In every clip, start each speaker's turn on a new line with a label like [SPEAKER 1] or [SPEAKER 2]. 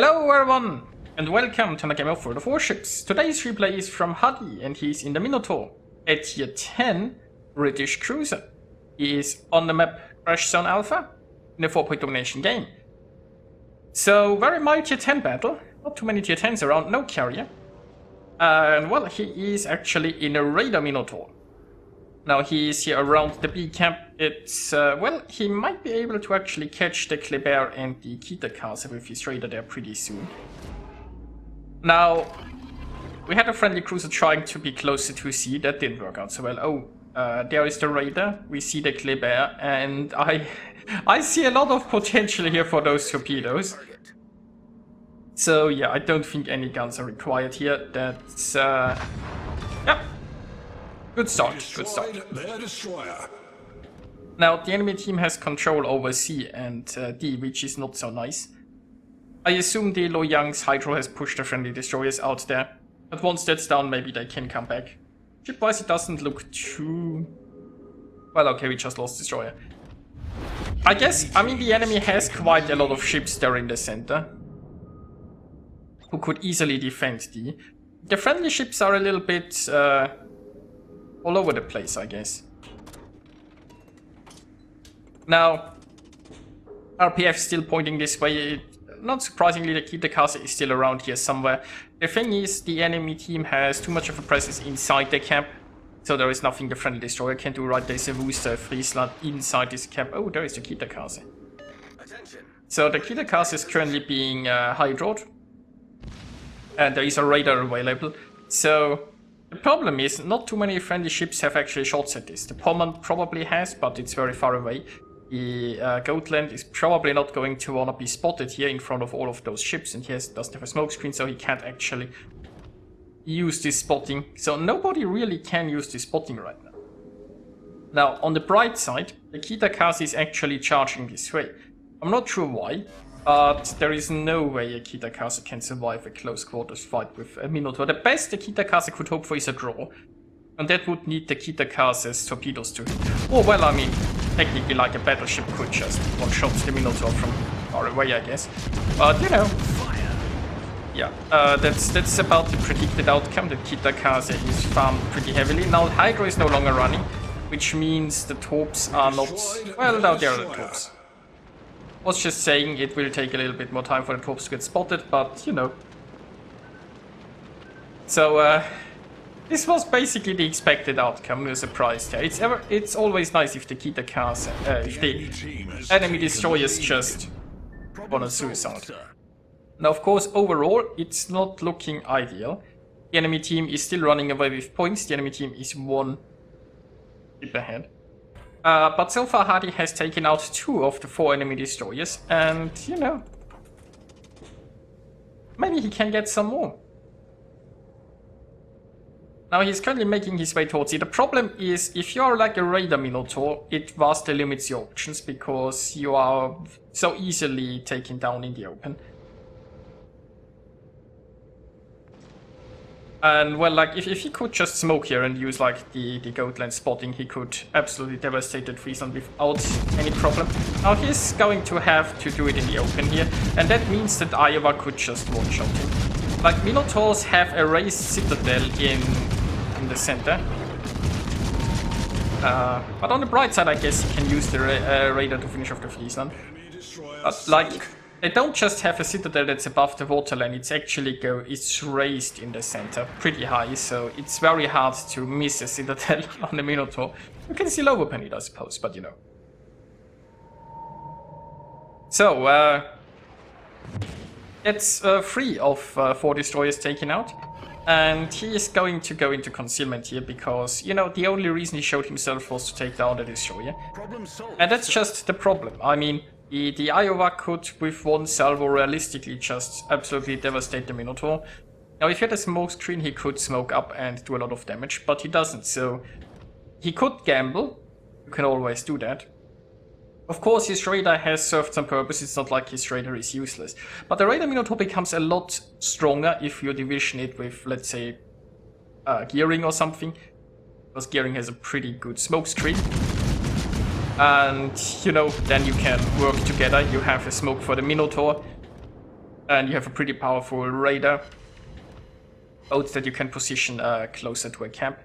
[SPEAKER 1] Hello everyone, and welcome to another game of World of Warships. Today's replay is from Huddy, and he's in the Minotaur, a tier 10 British cruiser. He is on the map Crash Zone Alpha, in a 4-point domination game. So, very mild tier 10 battle, not too many tier 10s around, no carrier. And well, he is actually in a Raider Minotaur. Now he is here around the B camp. It's, well, he might be able to actually catch the Kleber and the Kita with his Raider there pretty soon. Now, we had a friendly cruiser trying to be closer to sea, that didn't work out so well. Oh, there is the Raider, we see the Kleber, and I see a lot of potential here for those torpedoes. So yeah, I don't think any guns are required here. That's, yeah. Good start, good start. Now, the enemy team has control over C and D, which is not so nice. I assume the Lo Yang's Hydro has pushed the friendly destroyers out there, but once that's done, maybe they can come back. Ship-wise, it doesn't look too... Well, okay, we just lost destroyer. I mean, the enemy has quite a lot of ships there in the center, who could easily defend D. The friendly ships are a little bit... all over the place, I guess. Now, RPF still pointing this way. Not surprisingly, the Kita is still around here somewhere. The thing is, the enemy team has too much of a presence inside the camp, so there is nothing the friendly destroyer can do. Right, there's a Wooster Friesland inside this camp. Oh, there is the Kita. So the Kita is currently being hydroed, and there is a radar available. So the problem is, not too many friendly ships have actually shots at this. The Pommern probably has, but it's very far away. The Goatland is probably not going to want to be spotted here in front of all of those ships, and he doesn't have a smoke screen, so he can't actually use this spotting. So nobody really can use this spotting right now. Now, on the bright side, the Kita is actually charging this way. I'm not sure why, but there is no way a Kita can survive a close quarters fight with a Minotaur. The best the Kita could hope for is a draw, and that would need the Kita torpedoes to hit. Oh, well, I mean, technically like a battleship could just one-shot the Minotaur from far away, I guess. But, you know, yeah, that's about the predicted outcome. The Kita is farmed pretty heavily. Now, Hydro is no longer running, which means the torps are not... Well, now there are the torps. Was just saying it will take a little bit more time for the torps to get spotted, but you know. So this was basically the expected outcome. No surprise there. It's always nice if the Kita if the enemy destroyers just want a suicide. Now, of course, overall it's not looking ideal. The enemy team is still running away with points. The enemy team is one ship ahead. But so far Hadi has taken out 2 of the 4 enemy destroyers, and, you know, maybe he can get some more. Now he's currently making his way towards it. The problem is, if you are like a Raider Minotaur, it vastly limits your options, because you are so easily taken down in the open. And well, like, if he could just smoke here and use like the Goatland spotting, he could absolutely devastate the Friesland without any problem. Now he's going to have to do it in the open here, and that means that Iowa could just one-shot him. Like, Minotaurs have a raised citadel in the center. But on the bright side, I guess he can use the Raider to finish off the Friesland. But like, they don't just have a citadel that's above the waterline, it's raised in the center, pretty high, so it's very hard to miss a citadel on the Minotaur. You can see lower penny, I suppose, but you know. So, it's 3 of 4 destroyers taken out, and he is going to go into concealment here because, you know, the only reason he showed himself was to take down the destroyer. And that's just the problem. I mean, the Iowa could, with one salvo, realistically just absolutely devastate the Minotaur. Now, if he had a smoke screen, he could smoke up and do a lot of damage, but he doesn't, so he could gamble. You can always do that. Of course, his Raider has served some purpose. It's not like his Raider is useless. But the Raider Minotaur becomes a lot stronger if you division it with, let's say, Gearing or something. Because Gearing has a pretty good smoke screen. And, you know, then you can work together. You have a smoke for the Minotaur. And you have a pretty powerful raider boat that you can position closer to a camp.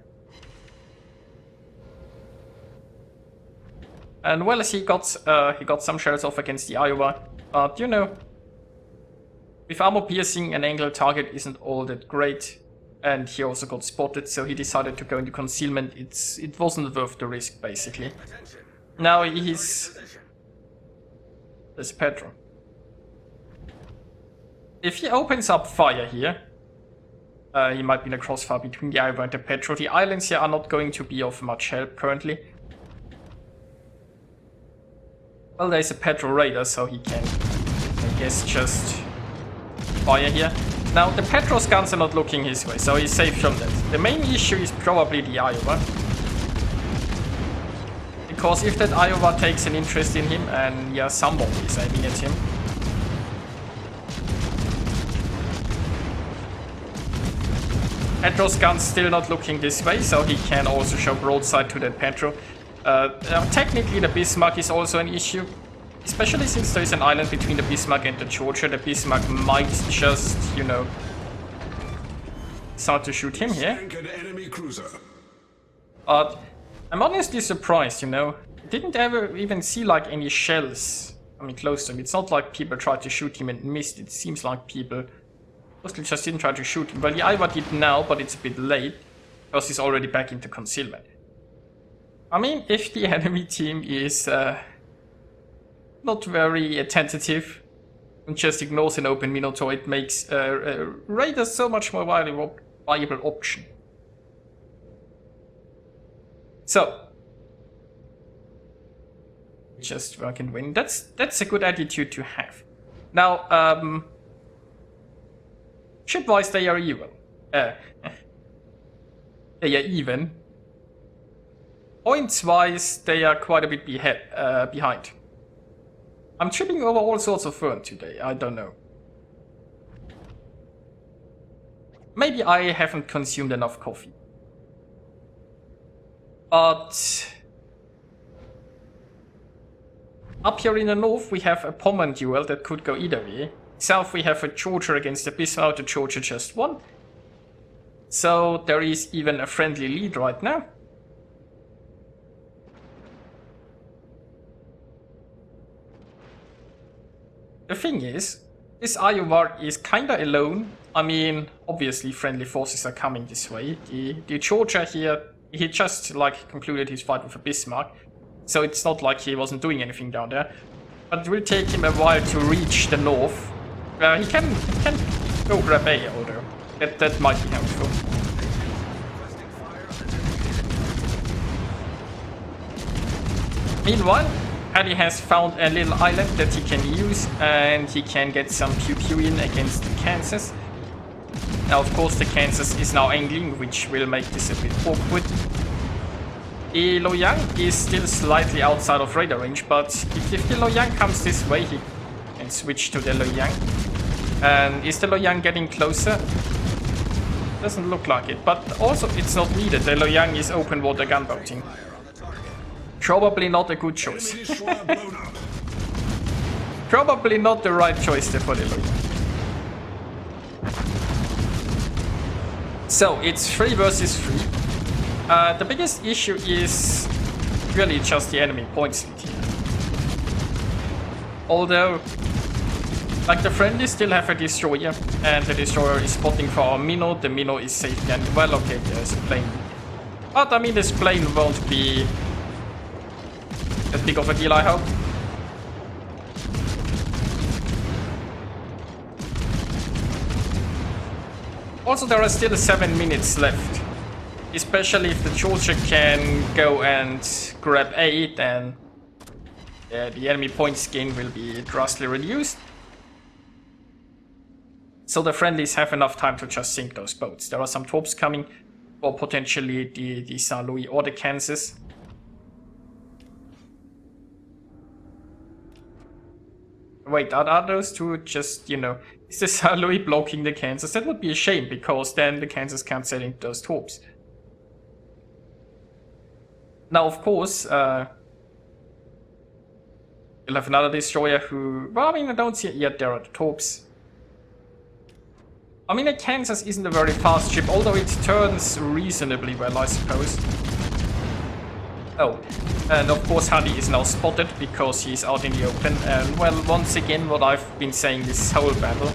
[SPEAKER 1] And well, he got some shells off against the Iowa, but you know, with armor piercing, an angle target isn't all that great, and he also got spotted, so he decided to go into concealment. It wasn't worth the risk, basically. Now there's Pedro. If he opens up fire here, he might be in a crossfire between the Iowa and the Pedro. The islands here are not going to be of much help currently. Well, there's a Pedro raider, so he can, I guess, just fire here. Now, the Pedro's guns are not looking his way, so he's safe from that. The main issue is probably the Iowa. Because if that Iowa takes an interest in him, and yeah, somebody is aiming at him. Pedro's gun's still not looking this way, so he can also show broadside to that Pedro. Technically, the Bismarck is also an issue. Especially since there is an island between the Bismarck and the Georgia. The Bismarck might just, you know, start to shoot him here. But I'm honestly surprised, you know. Didn't ever even see like any shells coming close to him. It's not like people tried to shoot him and missed. It seems like people mostly just didn't try to shoot him. Well, the Iowa did now, but it's a bit late because he's already back into concealment. I mean, if the enemy team is not very attentive and just ignores an open Minotaur, it makes Raider so much more viable option. So, just work and win. That's a good attitude to have. Now, ship-wise, they are even. They are even. Points-wise, they are quite a bit behind. I'm tripping over all sorts of fern today, I don't know. Maybe I haven't consumed enough coffee. But up here in the north we have a Pommern duel that could go either way. South we have a Georgia against the Bismarck, the Georgia just won. So there is even a friendly lead right now. The thing is, this Iowa is kinda alone. I mean, obviously friendly forces are coming this way. The Georgia here, he just like concluded his fight with a Bismarck. So it's not like he wasn't doing anything down there. But it will take him a while to reach the north. He can go grab A, although that might be helpful. Meanwhile, Paddy has found a little island that he can use, and he can get some pew-pew in against the Kansas. Now, of course, the Kansas is now angling, which will make this a bit awkward. The Loyang is still slightly outside of radar range, but if the Loyang comes this way, he can switch to the Loyang. And is the Loyang getting closer? Doesn't look like it, but also it's not needed. The Loyang is open water gunboating. Probably not a good choice. Probably not the right choice there for the Loyang. So it's 3 versus 3. The biggest issue is really just the enemy points lead here. Although, like the friendlies still have a destroyer, and the destroyer is spotting for our Minnow. The Minnow is safe and well, okay, there's a plane. But I mean, this plane won't be that big of a deal, I hope. Also, there are still 7 minutes left. Especially if the Georgia can go and grab A, then the enemy points gain will be drastically reduced. So the friendlies have enough time to just sink those boats. There are some torps coming, or potentially the St. Louis or the Kansas. Wait, are those two just, you know, is the St. Louis blocking the Kansas? That would be a shame, because then the Kansas can't sail into those torps. Now, of course, you'll have another destroyer who... Well, I mean, I don't see it yet. There are the torps. I mean, a Kansas isn't a very fast ship, although it turns reasonably well, I suppose. Oh, and of course Hadi is now spotted because he's out in the open. And well, once again, what I've been saying this whole battle,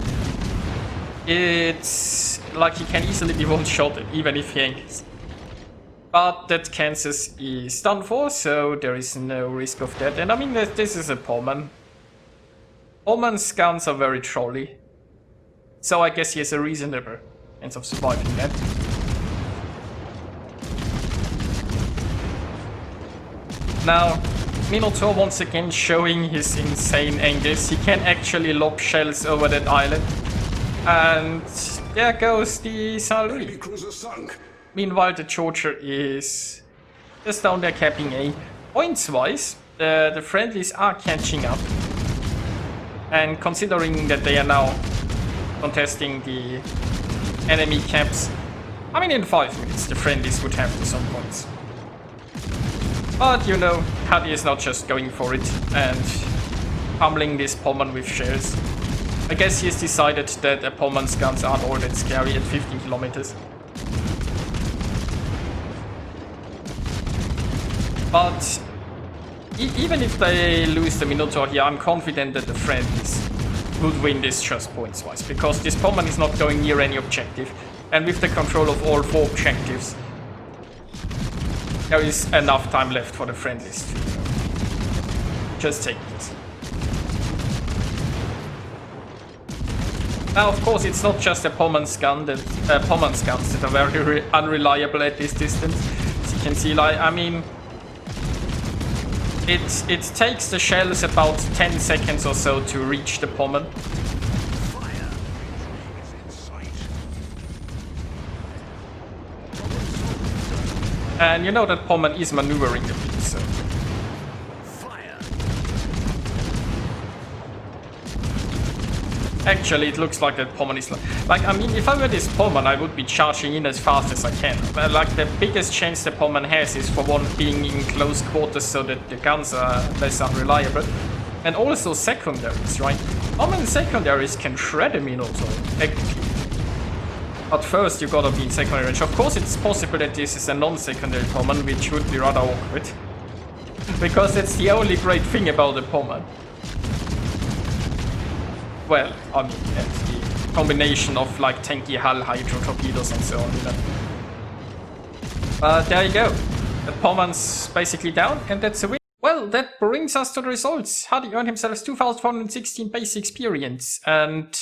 [SPEAKER 1] it's like he can easily be one-shotted, even if he ain't. But that Kansas is done for, so there is no risk of that. And I mean, this is a Pullman. Pullman's guns are very trolly, so I guess he has a reasonable chance of surviving that. Now, Minotaur once again showing his insane angles. He can actually lob shells over that island. And there goes the Saint-Louis. Meanwhile, the Charger is just down there capping A. Points-wise, the friendlies are catching up. And considering that they are now contesting the enemy caps, I mean, in 5 minutes, the friendlies would have some points. But, you know, Hadi is not just going for it and pummeling this Pullman with shells. I guess he's decided that a Pullman's guns aren't all that scary at 15 kilometers. But even if they lose the Minotaur here, I'm confident that the friendlies would win this just points-wise, because this Pullman is not going near any objective, and with the control of all 4 objectives, there is enough time left for the friendlies to just take this. Now, of course, it's not just the Pullman's guns that are very unreliable at this distance. As you can see, like, I mean, it takes the shells about 10 seconds or so to reach the Pullman. And you know that Pullman is maneuvering a bit, so... Actually, it looks like that Pullman is... Like, I mean, if I were this Pullman, I would be charging in as fast as I can. But, like, the biggest chance the Pullman has is, for one, being in close quarters so that the guns are less unreliable. And also secondaries, right? Pullman secondaries can shred a Minotaur, technically. But first, you gotta be in secondary range. Of course, it's possible that this is a non-secondary Pullman, which would be rather awkward. Because that's the only great thing about the Pullman. Well, I mean, that's the combination of, like, tanky hull, hydro torpedoes and so on, you know. But there you go. The Pullman's basically down, and that's a win. Well, that brings us to the results. Hadi earned himself 2,416 base experience, and...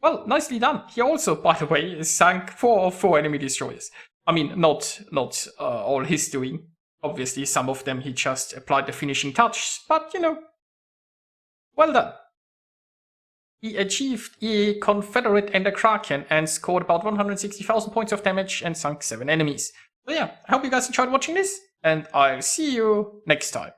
[SPEAKER 1] well, nicely done. He also, by the way, sank 4 of 4 enemy destroyers. I mean, not all his doing. Obviously, some of them he just applied the finishing touch, but, you know, well done. He achieved a Confederate and a Kraken and scored about 160,000 points of damage and sunk 7 enemies. So yeah, I hope you guys enjoyed watching this, and I'll see you next time.